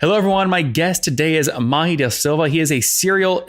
Hello, everyone. My guest today is Mahi de Silva. He is a serial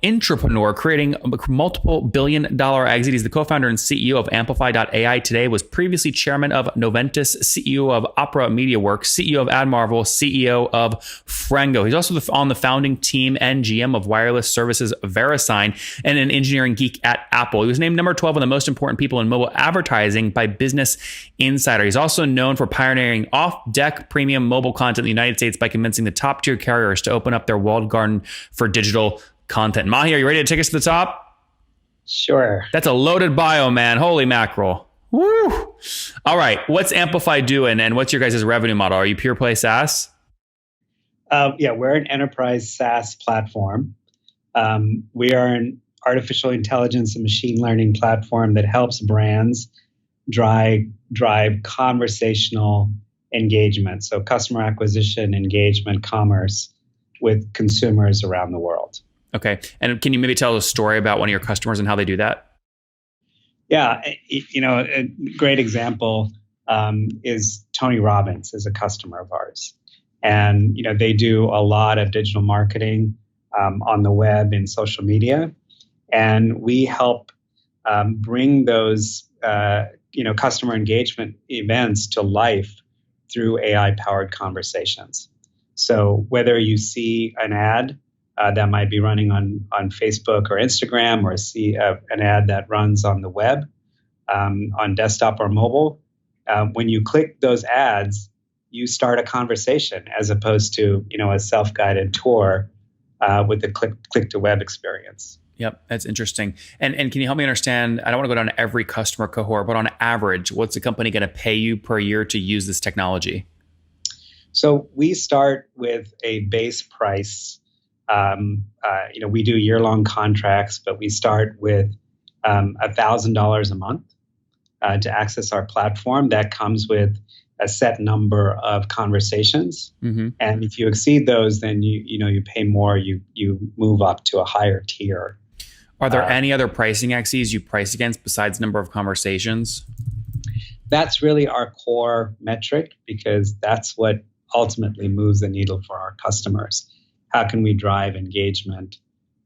entrepreneur creating multiple billion-dollar exits. He's the co-founder and CEO of Amplify.ai. Today was previously chairman of Noventus, CEO of Opera MediaWorks, CEO of AdMarvel, CEO of Frengo. He's also on the founding team and GM of wireless services Verisign and an engineering geek at Apple. He was named number 12 on the most important people in mobile advertising by Business Insider. He's also known for pioneering off-deck premium mobile content in the United States by convincing the top tier carriers to open up their walled garden for digital content. Mahi, are you ready to take us to the top? Sure. That's a loaded bio, man. Holy mackerel. Woo! All right. What's Amplify doing and what's your guys' revenue model? Are you pure play SaaS? Yeah, we're an enterprise SaaS platform. We are an artificial intelligence and machine learning platform that helps brands drive conversational engagement. So customer acquisition, engagement, commerce with consumers around the world. Okay. And can you maybe tell a story about one of your customers and how they do that? Yeah. A great example is Tony Robbins is a customer of ours. And, they do a lot of digital marketing on the web and social media. And we help bring those, customer engagement events to life through AI-powered conversations. So whether you see an ad that might be running on Facebook or Instagram, or see an ad that runs on the web, on desktop or mobile, when you click those ads, you start a conversation as opposed to a self-guided tour with the click to web experience. Yep, that's interesting. And can you help me understand, I don't want to go down to every customer cohort, but on average, what's the company going to pay you per year to use this technology? So we start with a base price. We do year-long contracts, but we start with $1,000 a month to access our platform. That comes with a set number of conversations. Mm-hmm. And if you exceed those, then you pay more, you move up to a higher tier. Are there any other pricing axes you price against besides number of conversations? That's really our core metric, because that's what ultimately moves the needle for our customers. How can we drive engagement?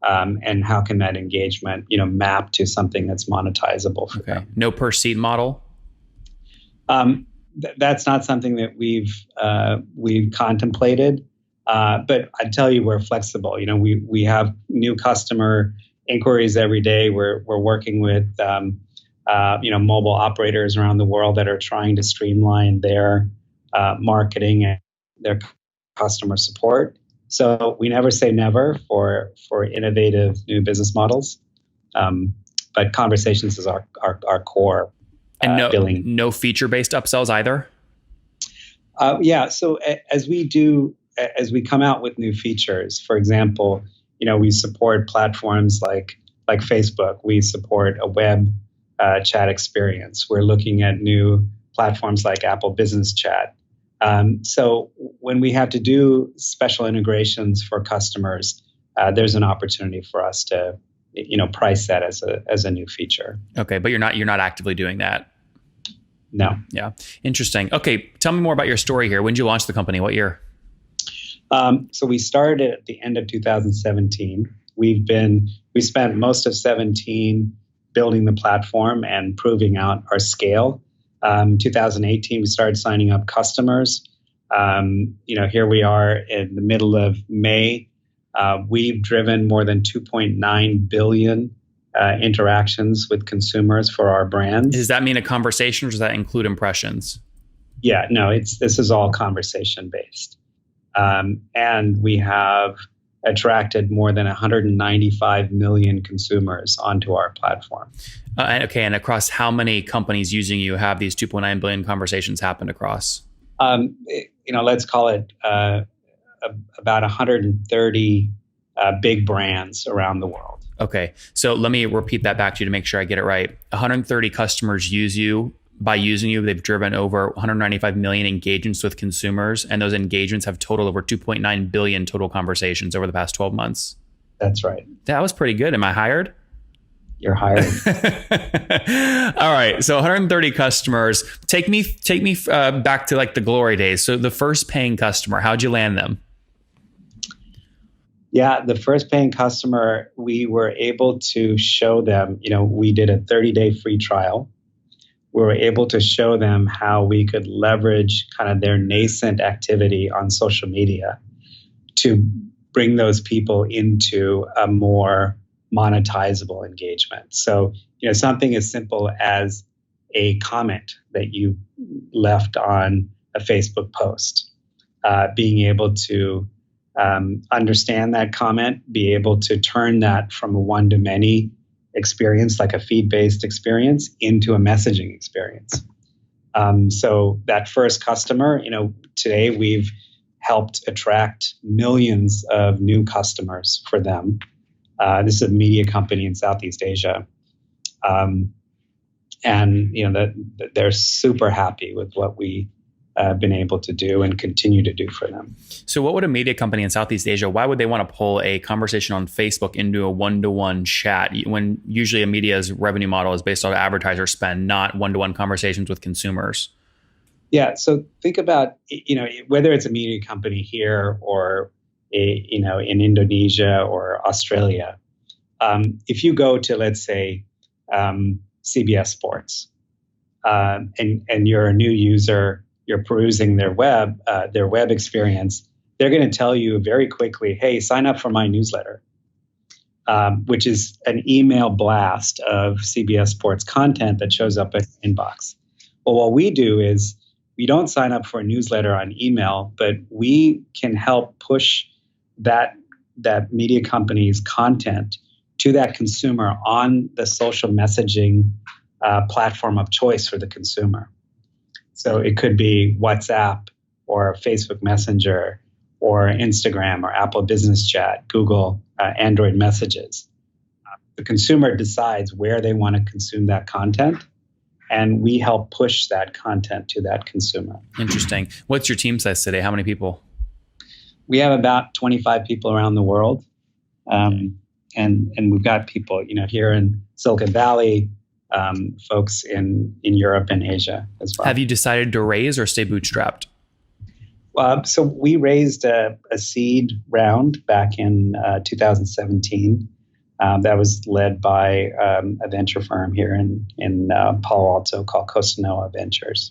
And how can that engagement, map to something that's monetizable for them? No per seat model? That's not something that we've contemplated. But I tell you, we're flexible. We have new customer inquiries every day. We're working with mobile operators around the world that are trying to streamline their marketing and their customer support. So we never say never for innovative new business models. But conversations is our core. And no feature-based upsells either? Yeah. So as we come out with new features, for example, we support platforms like Facebook. We support a web chat experience. We're looking at new platforms like Apple Business Chat. So when we have to do special integrations for customers, there's an opportunity for us to price that as a new feature. Okay, but you're not actively doing that. No. Yeah. Interesting. Okay. Tell me more about your story here. When did you launch the company? What year? So we started at the end of 2017. We spent most of 2017 building the platform and proving out our scale. 2018, we started signing up customers. Here we are in the middle of May. We've driven more than 2.9 billion interactions with consumers for our brands. Does that mean a conversation, or does that include impressions? Yeah, no, this is all conversation based. And we have attracted more than 195 million consumers onto our platform. And across how many companies using you have these 2.9 billion conversations happened across? Let's call it about 130 big brands around the world. Okay. So let me repeat that back to you to make sure I get it right. 130 customers use you. By using you, they've driven over 195 million engagements with consumers, and those engagements have totaled over 2.9 billion total conversations over the past 12 months. That's right. That was pretty good. Am I hired? you're hiring. All right. So 130 customers. Take me back to like the glory days. So the first paying customer, how'd you land them? Yeah, the first paying customer, we were able to show them, we did a 30-day free trial. We were able to show them how we could leverage kind of their nascent activity on social media to bring those people into a more monetizable engagement. So, something as simple as a comment that you left on a Facebook post, being able to understand that comment, be able to turn that from a one-to-many experience, like a feed-based experience, into a messaging experience. So that first customer, today we've helped attract millions of new customers for them. This is a media company in Southeast Asia. And they're super happy with what we been able to do and continue to do for them. So what would a media company in Southeast Asia, why would they want to pull a conversation on Facebook into a one-to-one chat when usually a media's revenue model is based on advertiser spend, not one-to-one conversations with consumers? Yeah. So think about, whether it's a media company here or, in Indonesia or Australia. If you go to, let's say, CBS Sports, and you're a new user, you're perusing their web experience, they're going to tell you very quickly, hey, sign up for my newsletter, which is an email blast of CBS Sports content that shows up in your inbox. Well, what we do is we don't sign up for a newsletter on email, but we can help push that media company's content to that consumer on the social messaging platform of choice for the consumer. So it could be WhatsApp or Facebook Messenger or Instagram or Apple Business Chat, Google, Android Messages. The consumer decides where they want to consume that content, and we help push that content to that consumer. Interesting. What's your team size today? How many people? We have about 25 people around the world. And we've got people, here in Silicon Valley, folks in Europe and Asia as well. Have you decided to raise or stay bootstrapped? So we raised a seed round back in 2017. That was led by a venture firm here in Palo Alto called Costanoa Ventures.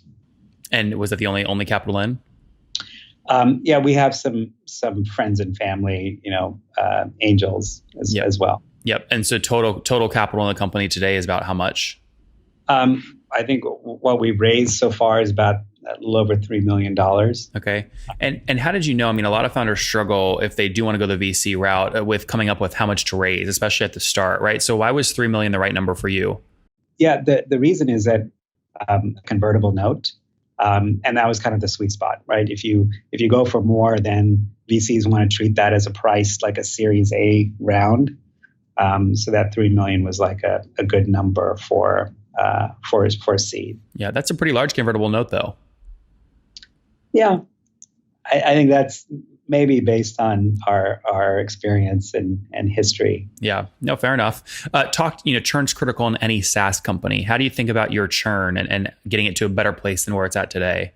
And was that the only capital in? Yeah, we have some friends and family, angels as well. Yep. And so total capital in the company today is about how much? I think what we've raised so far is about a little over $3 million. Okay. And how did you know? I mean, a lot of founders struggle if they do want to go the VC route with coming up with how much to raise, especially at the start, right? So why was 3 million the right number for you? Yeah, the reason is that convertible note, and that was kind of the sweet spot, right? If you go for more, then VCs want to treat that as a price like a Series A round. So that 3 million was like a good number for a seed. Yeah, that's a pretty large convertible note, though. Yeah, I think that's maybe based on our experience and history. Yeah, no, fair enough. Churn's critical in any SaaS company. How do you think about your churn and getting it to a better place than where it's at today?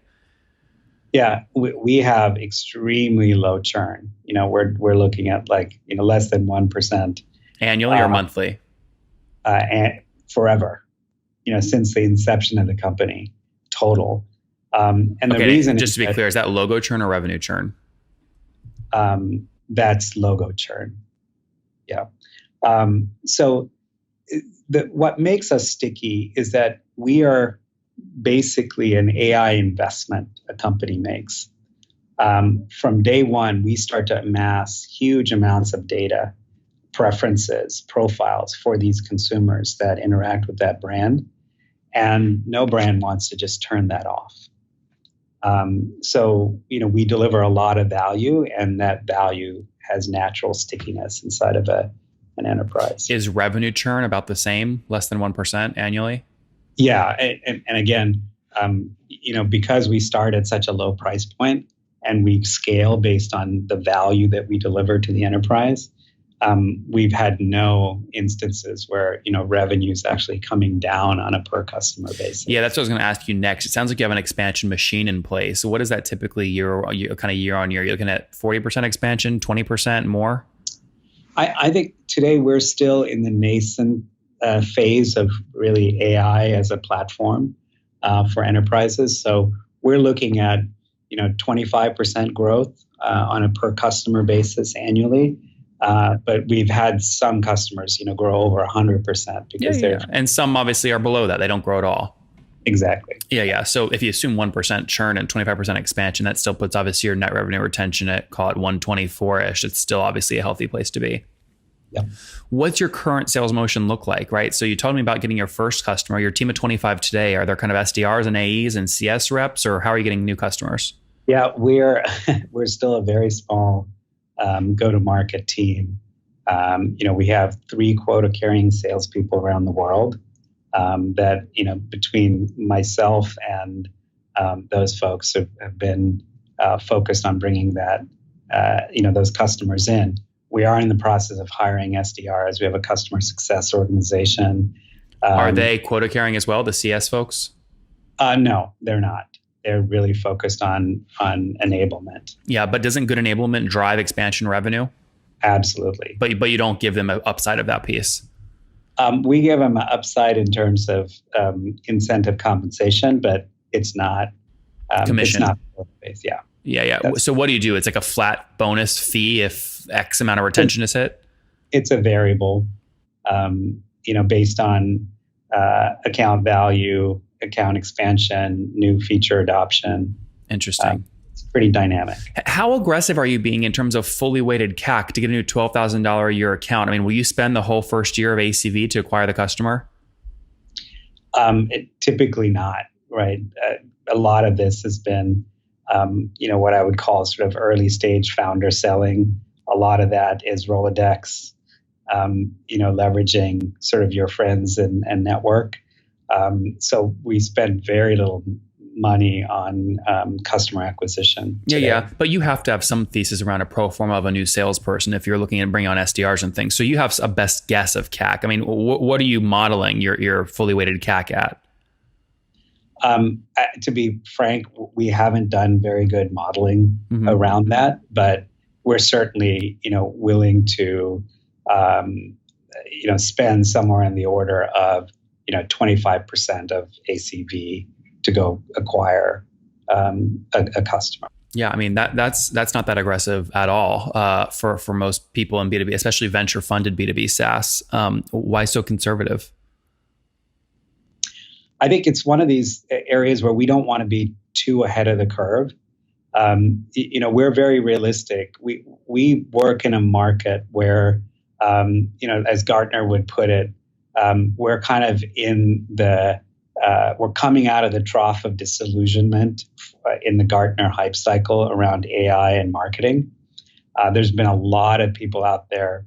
Yeah, we have extremely low churn. We're looking at less than 1%. Annually or monthly? And forever, since the inception of the company, total. And the reason, just to be clear, is that logo churn or revenue churn? That's logo churn. Yeah. So what makes us sticky is that we are basically an AI investment a company makes. From day one, we start to amass huge amounts of data, preferences, profiles for these consumers that interact with that brand. And no brand wants to just turn that off. So, we deliver a lot of value, and that value has natural stickiness inside of an enterprise. Is revenue churn about the same, less than 1% annually? Yeah. And again, because we start at such a low price point and we scale based on the value that we deliver to the enterprise, we've had no instances where revenue's actually coming down on a per customer basis. Yeah, that's what I was going to ask you next. It sounds like you have an expansion machine in place. So what is that typically year on year? You're looking at 40% expansion, 20% more? I think today we're still in the nascent phase of really AI as a platform for enterprises. So we're looking at 25% growth on a per customer basis annually. But we've had some customers, grow over 100% because they're and some obviously are below that. They don't grow at all. Exactly. Yeah. So if you assume 1% churn and 25% expansion, that still puts obviously your net revenue retention at, call it 124-ish. It's still obviously a healthy place to be. Yeah. What's your current sales motion look like, right? So you told me about getting your first customer, your team of 25 today. Are there kind of SDRs and AEs and CS reps, or how are you getting new customers? Yeah, we're still a very small go-to-market team. We have 3 quota-carrying salespeople around the world that, between myself and those folks have been focused on bringing that, those customers in. We are in the process of hiring SDRs. We have a customer success organization. Are they quota-carrying as well, the CS folks? No, they're not. They're really focused on enablement. Yeah, but doesn't good enablement drive expansion revenue? Absolutely. But you don't give them an upside of that piece. We give them an upside in terms of incentive compensation, but it's not commission. It's not based. Yeah. Yeah. So what do you do? It's like a flat bonus fee if X amount of retention is hit? It's a variable, based on account value, account expansion, new feature adoption. Interesting. It's pretty dynamic. How aggressive are you being in terms of fully weighted CAC to get a new $12,000 a year account? I mean, will you spend the whole first year of ACV to acquire the customer? Typically not, right? A lot of this has been, what I would call sort of early stage founder selling. A lot of that is Rolodex, leveraging sort of your friends and network. So we spend very little money on customer acquisition today. Yeah. But you have to have some thesis around a pro forma of a new salesperson if you're looking at bringing on SDRs and things. So you have a best guess of CAC. I mean, what are you modeling your fully weighted CAC at? To be frank, we haven't done very good modeling around that, but we're certainly, willing to, spend somewhere in the order of 25% of ACV to go acquire a customer. Yeah, I mean that's not that aggressive at all for most people in B2B, especially venture funded B2B SaaS. Why so conservative? I think it's one of these areas where we don't want to be too ahead of the curve. We're very realistic. We work in a market where, as Gartner would put it, we're kind of we're coming out of the trough of disillusionment in the Gartner hype cycle around AI and marketing. There's been a lot of people out there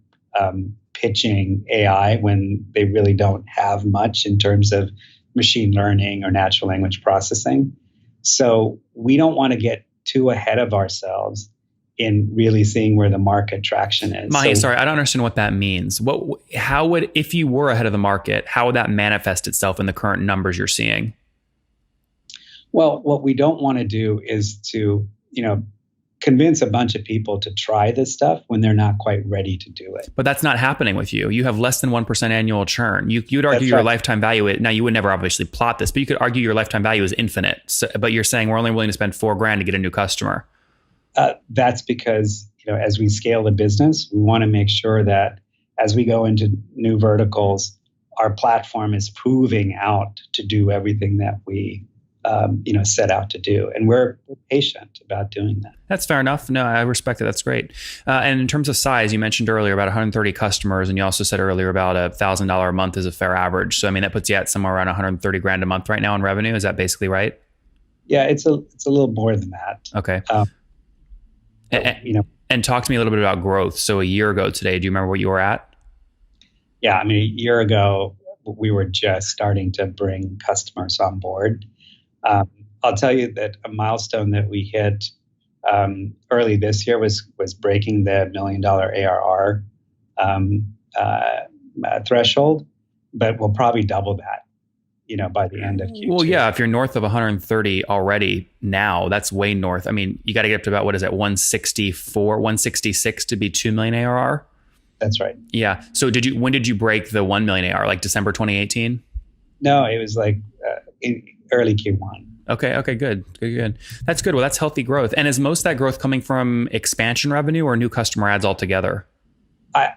pitching AI when they really don't have much in terms of machine learning or natural language processing. So we don't want to get too ahead of ourselves in really seeing where the market traction is. Mahi, sorry, I don't understand what that means. If you were ahead of the market, how would that manifest itself in the current numbers you're seeing? Well, what we don't want to do is to, convince a bunch of people to try this stuff when they're not quite ready to do it. But that's not happening with you. You have less than 1% annual churn. You'd argue your lifetime value. Now, you would never obviously plot this, but you could argue your lifetime value is infinite. So, but you're saying we're only willing to spend $4,000 to get a new customer. That's because, as we scale the business, we want to make sure that as we go into new verticals, our platform is proving out to do everything that we set out to do. And we're patient about doing that. That's fair enough. No, I respect it. That's great. And in terms of size, you mentioned earlier about 130 customers, and you also said earlier about $1,000 a month is a fair average. So, I mean, that puts you at somewhere around $130,000 a month right now in revenue. Is that basically right? Yeah, it's a little more than that. Okay. And talk to me a little bit about growth. So a year ago today, do you remember what you were at? Yeah, I mean, a year ago, we were just starting to bring customers on board. I'll tell you that a milestone that we hit early this year was breaking the $1 million ARR um, threshold, but we'll probably double that, by the end of Q2. Well, yeah, if you're north of 130 already now, that's way north. I mean, you got to get up to about, what is it, 164, 166 to be 2 million ARR? That's right. Yeah. So when did you break the 1 million ARR? Like December 2018? No, it was like in early Q1. Okay, good. That's good. Well, that's healthy growth. And is most of that growth coming from expansion revenue or new customer ads altogether?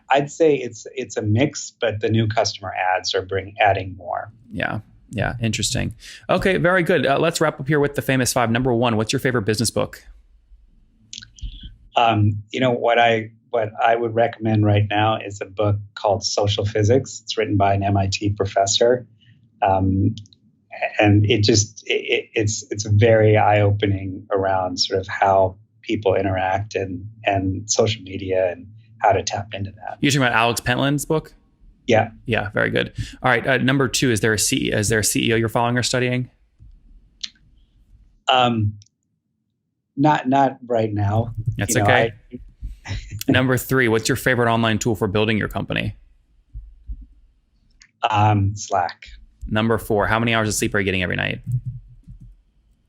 I'd say it's a mix, but the new customer ads are adding more. Yeah, interesting. Okay, very good. Let's wrap up here with the famous five. Number one, what's your favorite business book? What I would recommend right now is a book called Social Physics. It's written by an MIT professor. And it's very eye-opening around sort of how people interact and social media and how to tap into that. You're talking about Alex Pentland's book? Yeah. Yeah, very good. All right. Number two, is there a CEO you're following or studying? Not right now. That's okay. Number three, what's your favorite online tool for building your company? Slack. Number four, how many hours of sleep are you getting every night?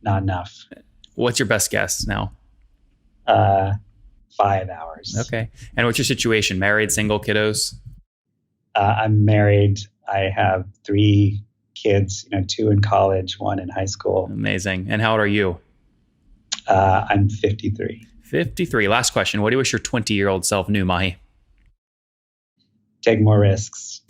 Not enough. What's your best guess now? 5 hours. Okay. And what's your situation? Married, single, kiddos? I'm married. I have 3 kids, 2 in college, 1 in high school. Amazing. And how old are you? I'm 53. 53. Last question. What do you wish your 20-year-old self knew, Mahi? Take more risks.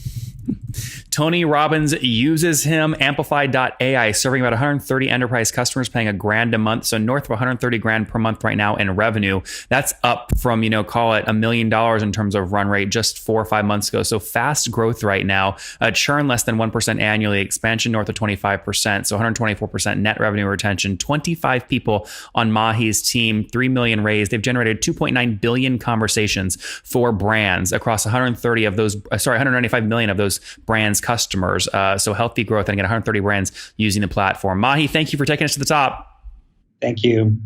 Tony Robbins uses him. Amplify.ai, serving about 130 enterprise customers, paying $1,000 a month. So north of 130 grand per month right now in revenue. That's up from, call it $1 million in terms of run rate just 4 or 5 months ago. So fast growth right now. Churn less than 1% annually. Expansion north of 25%. So 124% net revenue retention. 25 people on Mahi's team. 3 million raised. They've generated 2.9 billion conversations for brands across 195 million of those brands customers. So healthy growth, and again, 130 brands using the platform. Mahi, thank you for taking us to the top. Thank you.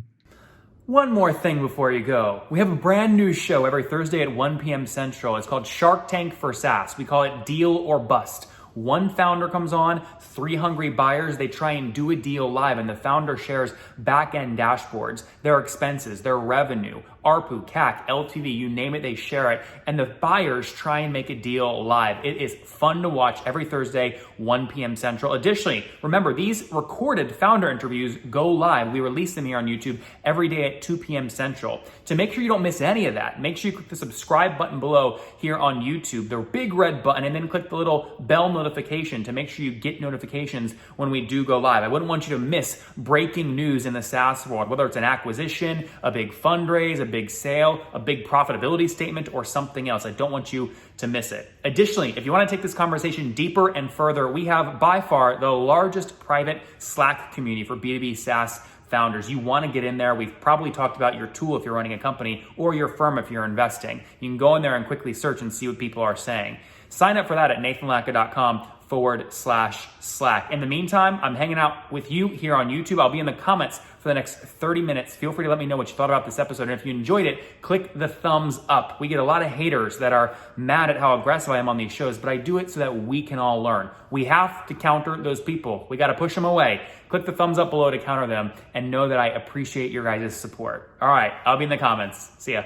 One more thing before you go. We have a brand new show every Thursday at 1 p.m. Central. It's called Shark Tank for SaaS. We call it Deal or Bust. One founder comes on, 3 hungry buyers, they try and do a deal live, and the founder shares back-end dashboards, their expenses, their revenue, ARPU, CAC, LTV, you name it, they share it. And the buyers try and make a deal live. It is fun to watch every Thursday, 1 p.m. Central. Additionally, remember, these recorded founder interviews go live. We release them here on YouTube every day at 2 p.m. Central. To make sure you don't miss any of that, make sure you click the subscribe button below here on YouTube, the big red button, and then click the little bell notification to make sure you get notifications when we do go live. I wouldn't want you to miss breaking news in the SaaS world, whether it's an acquisition, a big fundraise, a big sale, a big profitability statement, or something else. I don't want you to miss it. Additionally, if you want to take this conversation deeper and further, we have by far the largest private Slack community for B2B SaaS founders. You want to get in there. We've probably talked about your tool if you're running a company, or your firm if you're investing. You can go in there and quickly search and see what people are saying. Sign up for that at nathanlatka.com/Slack. In the meantime, I'm hanging out with you here on YouTube. I'll be in the comments for the next 30 minutes. Feel free to let me know what you thought about this episode. And if you enjoyed it, click the thumbs up. We get a lot of haters that are mad at how aggressive I am on these shows, but I do it so that we can all learn. We have to counter those people. We got to push them away. Click the thumbs up below to counter them, and know that I appreciate your guys' support. All right, I'll be in the comments. See ya.